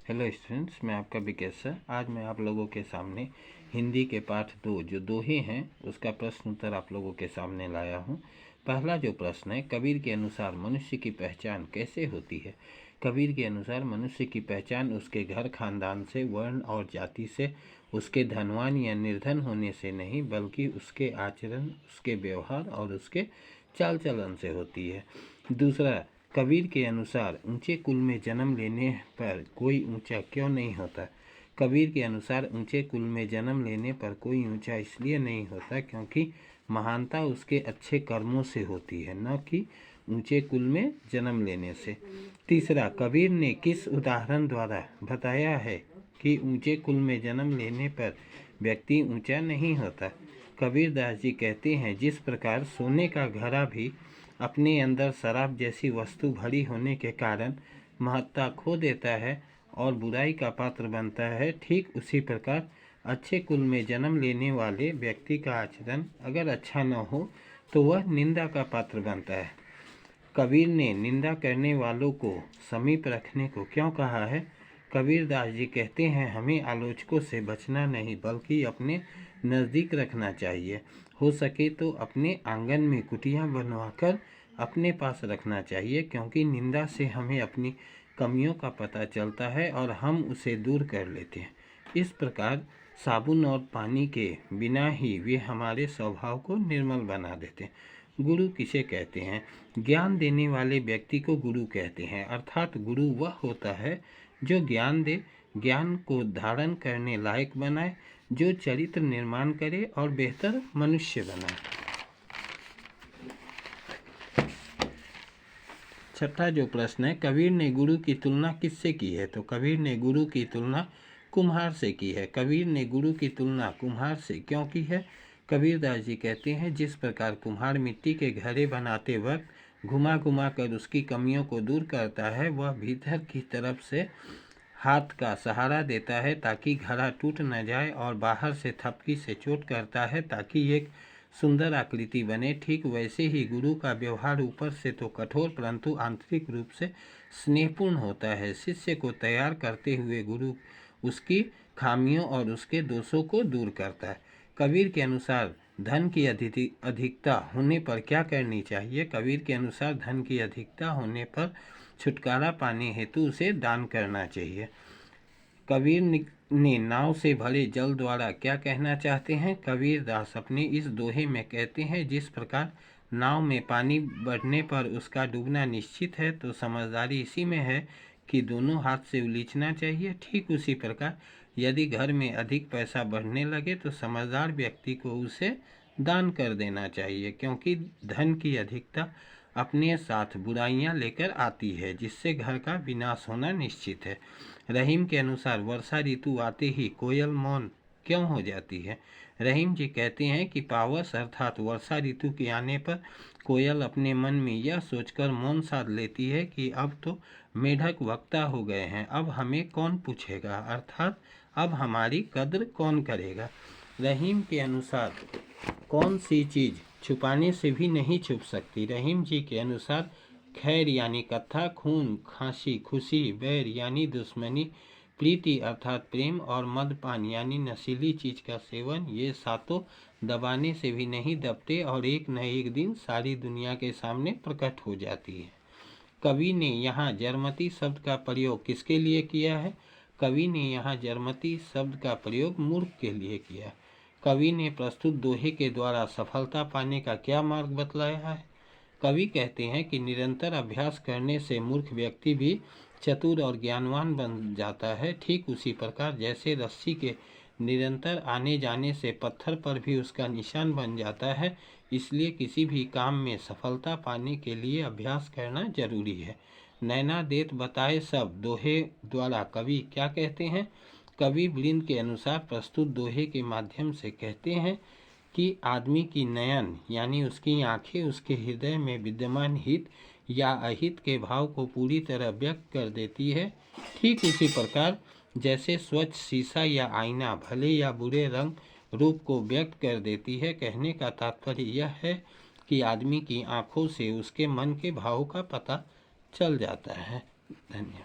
Hello students, मैं आपका Vikesh sir. आज मैं आप लोगों के सामने हिंदी के पाठ 2 जो दोहे हैं उसका प्रश्न उत्तर आप लोगों के सामने लाया हूँ। पहला जो प्रश्न है, कबीर के अनुसार मनुष्य की पहचान कैसे होती है। कबीर के अनुसार मनुष्य की पहचान उसके घर खानदान से, वर्ण और जाति से, उसके धनवान या निर्धन होने से नहीं, बल्कि उसके आचरण, उसके व्यवहार और उसके चाल चलन से होती है। दूसरा, कबीर के अनुसार ऊंचे कुल में जन्म लेने पर कोई ऊंचा क्यों नहीं होता। कबीर के अनुसार ऊंचे कुल में जन्म लेने पर कोई ऊंचा इसलिए नहीं होता क्योंकि महानता उसके अच्छे कर्मों से होती है, न कि ऊंचे कुल में जन्म लेने से। तीसरा, कबीर ने किस उदाहरण द्वारा बताया है कि ऊंचे कुल में जन्म लेने पर व्यक्ति ऊंचा नहीं होता। कबीर दास जी कहते हैं, जिस प्रकार सोने का घड़ा भी अपने अंदर शराब जैसी वस्तु भरी होने के कारण महत्ता खो देता है और बुराई का पात्र बनता है, ठीक उसी प्रकार अच्छे कुल में जन्म लेने वाले व्यक्ति का आचरण अगर अच्छा न हो तो वह निंदा का पात्र बनता है। कबीर ने निंदा करने वालों को समीप रखने को क्यों कहा है। कबीर दास जी कहते हैं, हमें आलोचकों से बचना नहीं बल्कि अपने नज़दीक रखना चाहिए। हो सके तो अपने आंगन में कुटिया बनवाकर अपने पास रखना चाहिए, क्योंकि निंदा से हमें अपनी कमियों का पता चलता है और हम उसे दूर कर लेते हैं। इस प्रकार साबुन और पानी के बिना ही वे हमारे स्वभाव को निर्मल बना देते हैं। गुरु किसे कहते हैं। ज्ञान देने वाले व्यक्ति को गुरु कहते हैं, अर्थात गुरु वह होता है जो ज्ञान दे, ज्ञान को धारण करने लायक बनाए, जो चरित्र निर्माण करे और बेहतर मनुष्य बनाए। छठा जो प्रश्न है, कबीर ने गुरु की तुलना किससे की है। तो कबीर ने गुरु की तुलना कुम्हार से की है। कबीर ने गुरु की तुलना कुम्हार से क्यों की है। कबीर दास जी कहते हैं, जिस प्रकार कुम्हार मिट्टी के घड़े बनाते वक्त घुमा घुमा कर उसकी कमियों को दूर करता है, वह भीतर की तरफ से हाथ का सहारा देता है ताकि घड़ा टूट न जाए और बाहर से थपकी से चोट करता है ताकि एक सुंदर आकृति बने, ठीक वैसे ही गुरु का व्यवहार ऊपर से तो कठोर परंतु आंतरिक रूप से स्नेहपूर्ण होता है। शिष्य को तैयार करते हुए गुरु उसकी खामियों और उसके दोषों को दूर करता है। कबीर के अनुसार धन की अधिकता होने पर क्या करनी चाहिए। कबीर के अनुसार धन की अधिकता होने पर छुटकारा पाने हेतु उसे दान करना चाहिए। कबीर ने नाव से भरे जल द्वारा क्या कहना चाहते हैं। कबीर दास अपने इस दोहे में कहते हैं, जिस प्रकार नाव में पानी बढ़ने पर उसका डूबना निश्चित है, तो समझदारी इसी में है कि दोनों हाथ से उलीचना चाहिए। ठीक उसी प्रकार यदि घर में अधिक पैसा बढ़ने लगे तो समझदार व्यक्ति को उसे दान कर देना चाहिए, क्योंकि धन की अधिकता अपने साथ बुराइयां लेकर आती है, जिससे घर का विनाश होना निश्चित है। रहीम के अनुसार वर्षा ऋतु आते ही कोयल मौन क्यों हो जाती है। रहीम जी कहते हैं कि पावस अर्थात वर्षा ऋतु के आने पर कोयल अपने मन में यह सोचकर मौन साध लेती है कि अब तो मेढक वक्ता हो गए हैं, अब हमें कौन पूछेगा, अर्थात अब हमारी कद्र कौन करेगा। रहीम के अनुसार कौन सी चीज़ छुपाने से भी नहीं छुप सकती। रहीम जी के अनुसार खैर यानी कत्था, खून, खांसी, खुशी, बैर यानी दुश्मनी, प्रीति अर्थात प्रेम और मदपान यानी नशीली चीज का सेवन, ये सातों दबाने से भी नहीं दबते और एक न एक दिन सारी दुनिया के सामने प्रकट हो जाती है। कवि ने यहाँ जरमती शब्द का प्रयोग किसके लिए किया है। कवि ने यहाँ जरमती शब्द का प्रयोग मूर्ख के लिए किया। कवि ने प्रस्तुत दोहे के द्वारा सफलता पाने का क्या मार्ग बतलाया है। कवि कहते हैं कि निरंतर अभ्यास करने से मूर्ख व्यक्ति भी चतुर और ज्ञानवान बन जाता है। ठीक उसी प्रकार जैसे रस्सी के निरंतर आने जाने से पत्थर पर भी उसका निशान बन जाता है, इसलिए किसी भी काम में सफलता पाने के लिए अभ्यास करना जरूरी है। नैना देत बताए सब दोहे द्वारा कवि क्या कहते हैं। कवि वृंद के अनुसार प्रस्तुत दोहे के माध्यम से कहते हैं कि आदमी की नयन यानी उसकी आंखें उसके हृदय में विद्यमान हित या अहित के भाव को पूरी तरह व्यक्त कर देती है। ठीक उसी प्रकार जैसे स्वच्छ शीशा या आईना भले या बुरे रंग रूप को व्यक्त कर देती है। कहने का तात्पर्य यह है कि आदमी की आंखों से उसके मन के भाव का पता चल जाता है। धन्यवाद।